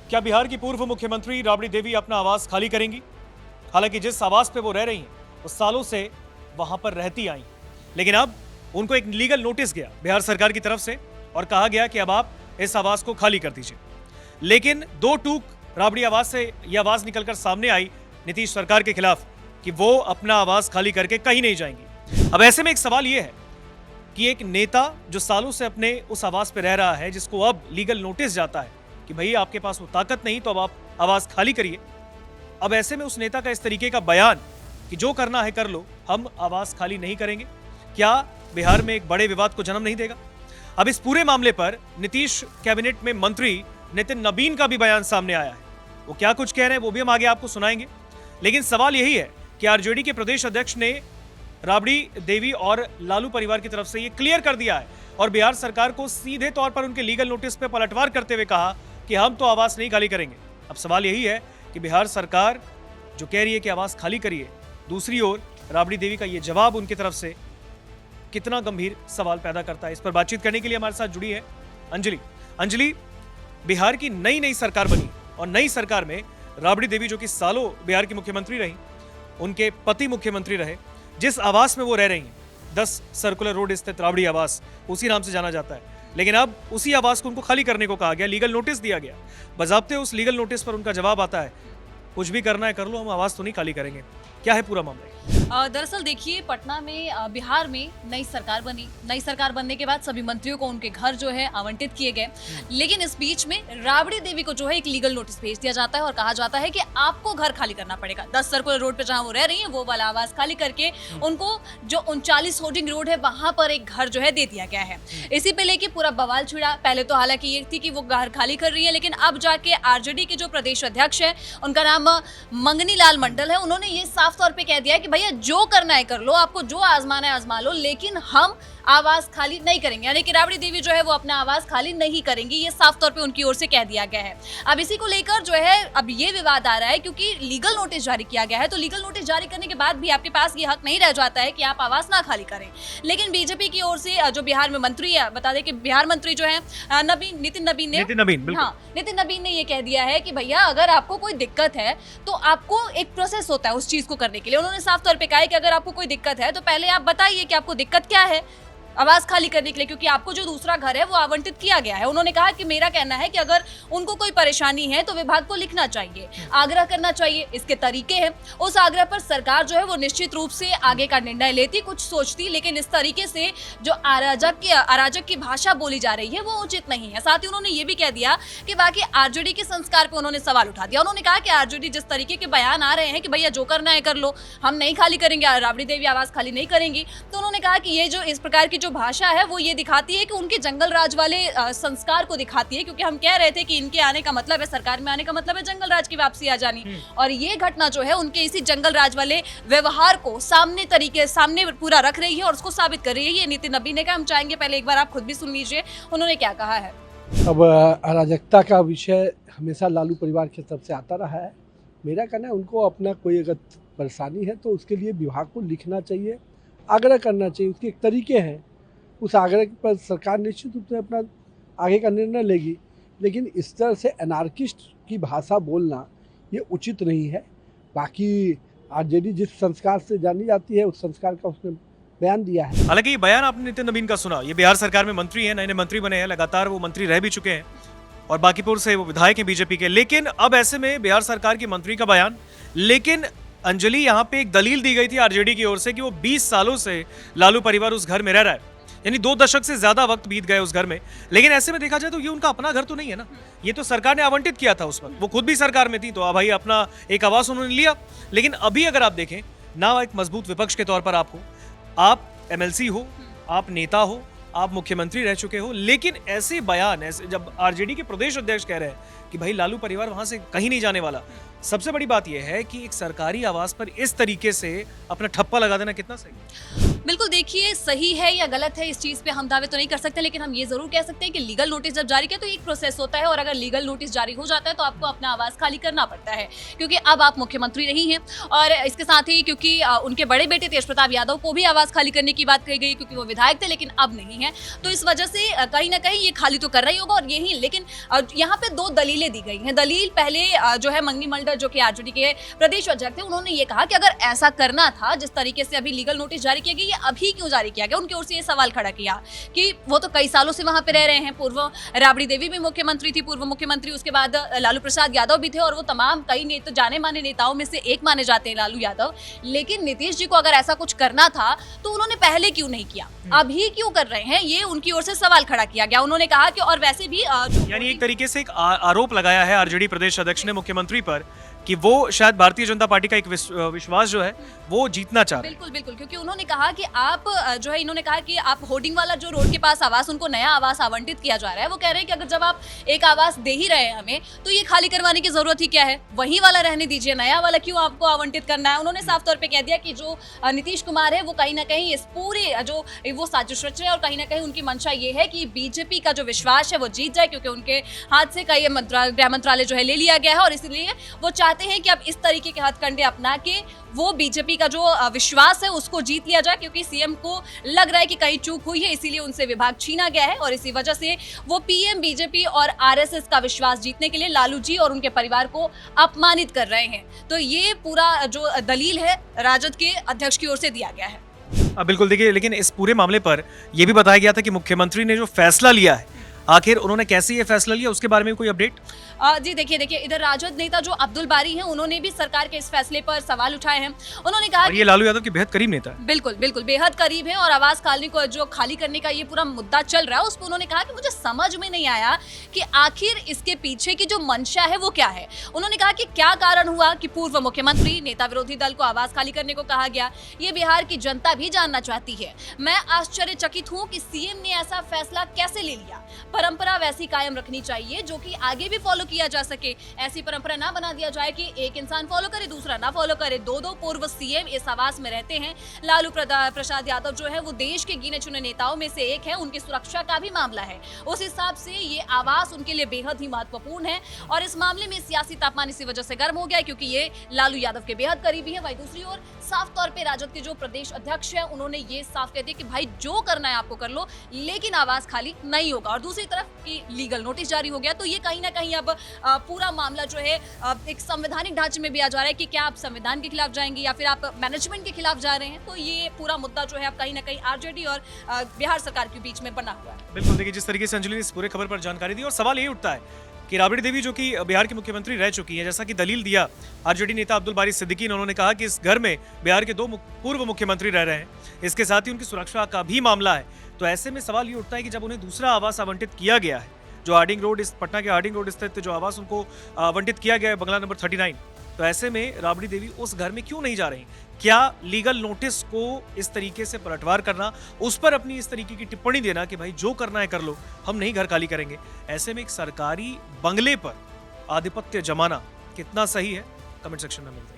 क्या बिहार की पूर्व मुख्यमंत्री राबड़ी देवी अपना आवास खाली करेंगी? हालांकि जिस आवास पे वो रह रही हैं, वो सालों से वहां पर रहती आई, लेकिन अब उनको एक लीगल नोटिस गया बिहार सरकार की तरफ से और कहा गया कि अब आप इस आवास को खाली कर दीजिए। लेकिन दो टूक राबड़ी आवास से यह आवाज निकलकर सामने आई नीतीश सरकार के खिलाफ कि वो अपना आवास खाली करके कहीं नहीं जाएंगी। अब ऐसे में एक सवाल यह है कि एक नेता जो सालों से अपने उस आवास पे रह रहा है, जिसको अब लीगल नोटिस जाता है कि भाई आपके पास वो ताकत नहीं तो अब आप आवास खाली करिए। अब ऐसे में उस नेता का इस तरीके का बयान कि जो करना है कर लो, हम आवास खाली नहीं करेंगे, क्या बिहार में एक बड़े विवाद को जन्म नहीं देगा? अब इस पूरे मामले पर नीतीश कैबिनेट में मंत्री नितिन नबीन का भी बयान सामने आया है। वो क्या कुछ कह रहे हैं वो भी हम आगे आपको सुनाएंगे, लेकिन सवाल यही है कि आरजेडी के प्रदेश अध्यक्ष ने राबड़ी देवी और लालू परिवार की तरफ से ये क्लियर कर दिया है और बिहार सरकार को सीधे तौर पर उनके लीगल नोटिस पे पलटवार करते हुए कहा कि हम तो आवास नहीं खाली करेंगे। अब सवाल यही है कि बिहार सरकार जो कह रही है कि आवास खाली करिए, दूसरी ओर राबड़ी देवी का ये जवाब उनकी तरफ से कितना गंभीर सवाल पैदा करता है। इस पर बातचीत करने के लिए हमारे साथ जुड़ी है अंजलि। अंजलि, बिहार की नई सरकार बनी और नई सरकार में राबड़ी देवी जो कि सालों बिहार की मुख्यमंत्री रही, उनके पति मुख्यमंत्री रहे, जिस आवास में वो रह रही हैं 10 सर्कुलर रोड स्थित राबड़ी आवास, उसी नाम से जाना जाता है, लेकिन अब उसी आवास को उनको खाली करने को कहा गया, लीगल नोटिस दिया गया। बजाबते उस लीगल नोटिस पर उनका जवाब आता है कुछ भी करना है कर लो, हम आवास तो नहीं खाली करेंगे। क्या है पूरा मामला? दरअसल देखिए, पटना में बिहार में नई सरकार बनी। नई सरकार बनने के बाद सभी मंत्रियों को उनके घर जो है आवंटित किए गए, लेकिन इस बीच में राबड़ी देवी को जो है एक लीगल नोटिस भेज दिया जाता है और कहा जाता है कि आपको घर खाली करना पड़ेगा। 10 सर्कुलर रोड पे जहां वो रह रही है वो वाला आवास खाली करके उनको जो 39 होर्डिंग रोड है वहां पर एक घर जो है दे दिया गया है। इसी पे लेके पूरा बवाल छिड़ा। पहले तो हालांकि ये थी कि वो घर खाली कर रही है, लेकिन अब जाके आरजेडी के जो प्रदेश अध्यक्ष है, उनका नाम मंगनी लाल मंडल है, उन्होंने ये साफ तौर पे कह दिया कि भैया जो करना है कर लो, आपको जो आजमाना है आजमा लो, लेकिन हम आवास खाली नहीं करेंगे। यानी कि राबड़ी देवी जो है वो अपना आवास खाली नहीं करेंगी, ये साफ तौर पे उनकी ओर से कह दिया गया है। अब इसी को लेकर जो है अब ये विवाद आ रहा है क्योंकि लीगल नोटिस जारी किया गया है, तो लीगल नोटिस जारी करने के बाद भी आपके पास ये हक नहीं रह जाता है कि आप आवास ना खाली करें। लेकिन बीजेपी की ओर से जो बिहार में मंत्री है, बता दें कि बिहार मंत्री जो है नितिन नबीन ने ये कह दिया है कि भैया अगर आपको कोई दिक्कत है तो आपको एक प्रोसेस होता है उस चीज को करने के लिए। उन्होंने साफ तौर पे कहा है कि अगर आपको कोई दिक्कत है तो पहले आप बताइए कि आपको दिक्कत क्या है आवास खाली करने के लिए, क्योंकि आपको जो दूसरा घर है वो आवंटित किया गया है। उन्होंने कहा कि मेरा कहना है कि अगर उनको कोई परेशानी है तो विभाग को लिखना चाहिए, आग्रह करना चाहिए, इसके तरीके हैं। उस आग्रह पर सरकार जो है वो निश्चित रूप से आगे का निर्णय लेती, कुछ सोचती, लेकिन इस तरीके से जो अराजक की भाषा बोली जा रही है वो उचित नहीं है। साथ ही उन्होंने ये भी कह दिया कि बाकी आरजेडी के संस्कार पर उन्होंने सवाल उठा दिया। उन्होंने कहा कि आरजेडी जिस तरीके के बयान आ रहे हैं कि भैया जो करना है कर लो, हम नहीं खाली करेंगे, राबड़ी देवी आवास खाली नहीं करेंगी, तो उन्होंने कहा कि ये जो इस प्रकार की जो भाषा है वो ये दिखाती है कि उनके जंगल राज वाले संस्कार को दिखाती है, क्योंकि हम कह रहे थे कि इनके आने का मतलब है, सरकार में आने का मतलब है जंगल राज की वापसी आ जानी, और ये घटना जो है उनके इसी जंगल राज वाले व्यवहार को सामने पूरा रख रही है और उसको साबित कर रही है। ये नितिन नबीन ने कहा। हम चाहेंगे पहले एक बार आप खुद भी सुन लीजिए उन्होंने क्या कहा है। अब अराजकता का विषय हमेशा लालू परिवार की तरफ से आता रहा है। मेरा कहना है उनको अपना कोई अगर परेशानी है तो उसके लिए विभाग को लिखना चाहिए, आग्रह करना चाहिए, उसके एक तरीके हैं, उस आग्रह पर सरकार निश्चित रूप से अपना आगे का निर्णय लेगी। लेकिन इस तरह से एनार्किस्ट की भाषा बोलना ये उचित नहीं है। बाकी आरजेडी जिस संस्कार से जानी जाती है उस संस्कार का उसने बयान दिया है। हालांकि ये बयान आपने नितिन नबीन का सुना, ये बिहार सरकार में मंत्री हैं, नए मंत्री बने हैं, लगातार वो मंत्री रह भी चुके हैं और बांकीपुर से वो विधायक हैं बीजेपी के। लेकिन अब ऐसे में बिहार सरकार की मंत्री का बयान, लेकिन अंजलि यहाँ पे एक दलील दी गई थी आरजेडी की ओर से कि वो 20 सालों से लालू परिवार उस घर में रह रहा है, यानी 2 दशक से ज्यादा वक्त बीत गए उस घर में। लेकिन ऐसे में देखा जाए तो ये उनका अपना घर तो नहीं है ना, ये तो सरकार ने आवंटित किया था उस वक्त, वो खुद भी सरकार में थी, तो भाई अपना एक आवास उन्होंने लिया। लेकिन अभी अगर आप देखें ना, एक मजबूत विपक्ष के तौर पर आप एमएलसी हो, आप नेता हो, आप मुख्यमंत्री रह चुके हो, लेकिन ऐसे बयान, ऐसे जब आरजेडी के प्रदेश अध्यक्ष कह रहे हैं कि भाई लालू परिवार वहां से कहीं नहीं जाने वाला, सबसे बड़ी बात यह है कि एक सरकारी आवास पर इस तरीके से अपना ठप्पा लगा देना कितना सही है? बिल्कुल, देखिए सही है या गलत है इस चीज़ पे हम दावे तो नहीं कर सकते, लेकिन हम ये ज़रूर कह सकते हैं कि लीगल नोटिस जब जारी किया तो एक प्रोसेस होता है, और अगर लीगल नोटिस जारी हो जाता है तो आपको अपना आवास खाली करना पड़ता है, क्योंकि अब आप मुख्यमंत्री नहीं हैं। और इसके साथ ही क्योंकि उनके बड़े बेटे तेज प्रताप यादव को भी आवास खाली करने की बात कही गई, क्योंकि वो विधायक थे लेकिन अब नहीं है, तो इस वजह से कहीं ना कहीं ये खाली तो कर रही होगा। और यही लेकिन यहाँ पे दो दलीलें दी गई हैं। दलील पहले जो है मंगनी मल्डर जो कि आरजेडी के प्रदेश अध्यक्ष थे, उन्होंने ये कहा कि अगर ऐसा करना था, जिस तरीके से अभी लीगल नोटिस जारी किया गया, ये अभी क्यों जारी किया गया। उनकी ओर से ये सवाल खड़ा किया कि वो तो कई सालों से वहां पे रह रहे हैं, पूर्व राबड़ी देवी भी मुख्यमंत्री थी, पूर्व मुख्यमंत्री, उसके बाद लालू प्रसाद यादव भी थे, और वो तमाम कई तो जाने माने नेताओं में से एक माने जाते हैं लालू यादव। लेकिन नीतीश जी को अगर ऐसा कुछ करना था तो उन्होंने पहले क्यों नहीं किया, अभी क्यों कर रहे हैं, ये उनकी ओर से सवाल खड़ा किया गया। उन्होंने कहा कि और वैसे भी यानी एक तरीके से एक आरोप लगाया है आरजेडी प्रदेश अध्यक्ष ने मुख्यमंत्री पर कि वो शायद भारतीय जनता पार्टी का एक विश्वास जो है वो जीतना चाह रहे हैं। बिल्कुल बिल्कुल, क्योंकि उन्होंने कहा कि आप जो है, इन्होंने कहा कि आप होर्डिंग वाला जो रोड के पास आवास, उनको नया आवास आवंटित किया जा रहा है। वो कह रहे हैं कि अगर जब आप एक आवास दे ही रहे हैं हमें, तो ये खाली करवाने की जरूरत ही क्या है, वही वाला रहने दीजिए, नया वाला क्यों आपको आवंटित करना है। उन्होंने साफ तौर पे कह दिया कि जो नीतीश कुमार है वो कहीं ना कहीं इस पूरे जो वो साजिश रच रहे हैं, और कहीं ना कहीं उनकी मंशा ये है कि बीजेपी का जो विश्वास है वो जीत जाए, क्योंकि उनके हाथ से कई गृह मंत्रालय जो है ले लिया गया है, और इसलिए वो चाहते हैं कि अब इस तरीके के हथकंडे अपना के वो बीजेपी का जो विश्वास है उसको जीत लिया जाए, क्योंकि सीएम को लग रहा है कि कहीं चूक हुई है, इसीलिए उनसे विभाग छीना गया है, और इसी वजह से वो पीएम, बीजेपी और आरएसएस का विश्वास जीतने के लिए लालू जी और उनके परिवार को अपमानित कर रहे हैं। तो ये पूरा जो दलील है राजद के अध्यक्ष की ओर से दिया गया है। बिल्कुल, देखिए, लेकिन इस पूरे मामले पर यह भी बताया गया था कि मुख्यमंत्री ने जो फैसला लिया है, आखिर उन्होंने कैसे ये फैसला लिया, उसके बारे में कोई अपडेट? जी देखिए इधर राजद नेता जो अब्दुल बारी हैं, उन्होंने भी सरकार के इस फैसले पर सवाल उठाए हैं। उन्होंने कहा और ये लालू यादव के बेहद करीब नेता है। बिल्कुल बिल्कुल बेहद करीब है, और आवास खाली करने का ये पूरा मुद्दा चल रहा है, उस पर उन्होंने कहा कि मुझे समझ में नहीं आया कि आखिर इसके पीछे की जो मंशा है वो क्या है। उन्होंने कहा कि क्या कारण हुआ कि पूर्व मुख्यमंत्री, नेता विरोधी दल को आवास खाली करने को कहा गया, ये बिहार की जनता भी जानना चाहती है। मैं आश्चर्यचकित हूँ कि सीएम ने ऐसा फैसला कैसे ले लिया। परंपरा वैसी कायम रखनी चाहिए जो कि आगे भी फॉलो किया जा सके। ऐसी परंपरा ना बना दिया जाए कि एक इंसान फॉलो करे, दूसरा ना फॉलो करे। दो पूर्व सीएम इस आवास में रहते हैं। लालू प्रसाद यादव जो है वो देश के गिने चुने नेताओं में से एक है, उनकी सुरक्षा का भी मामला है। उस हिसाब से ये आवास उनके लिए बेहद ही महत्वपूर्ण है, और इस मामले में सियासी तापमान इसी वजह से गर्म हो गया क्योंकि ये लालू यादव के बेहद करीबी है। वहीं दूसरी ओर साफ तौर पर राजद के जो प्रदेश अध्यक्ष है, उन्होंने ये साफ कह दिया कि भाई जो करना है आपको कर लो, लेकिन आवास खाली नहीं होगा। और दूसरी तरफ की लीगल नोटिस जारी हो गया, तो ये कहीं ना कहीं अब पूरा मामला जो है एक संवैधानिक ढांचे में भी आ जा रहा है कि क्या आप संविधान के खिलाफ जाएंगे या फिर आप मैनेजमेंट के खिलाफ जा रहे हैं। तो ये पूरा मुद्दा जो है अब कहीं ना कहीं आरजेडी और बिहार सरकार के बीच में बना हुआ है। बिल्कुल, देखिए जिस तरीके से अंजलि ने इस पूरे खबर पर जानकारी दी, और सवाल ये उठता है कि राबड़ी देवी जो कि बिहार की मुख्यमंत्री रह चुकी है, जैसा कि दलील दिया आरजेडी नेता अब्दुल बारी सिद्दीकी ने, उन्होंने कहा कि इस घर में बिहार के 2 पूर्व मुख्यमंत्री रह रहे हैं, इसके साथ ही उनकी सुरक्षा का भी मामला है। तो ऐसे में सवाल ये उठता है कि जब उन्हें दूसरा आवास आवंटित किया गया है, जो हार्डिंग रोड, इस पटना के हार्डिंग रोड स्थित जो आवास उनको आवंटित किया गया है, बंगला नंबर 39, तो ऐसे में राबड़ी देवी उस घर में क्यों नहीं जा रही? क्या लीगल नोटिस को इस तरीके से पलटवार करना, उस पर अपनी इस तरीके की टिप्पणी देना कि भाई जो करना है कर लो, हम नहीं घर खाली करेंगे, ऐसे में एक सरकारी बंगले पर आधिपत्य जमाना कितना सही है? कमेंट सेक्शन में मिलते हैं।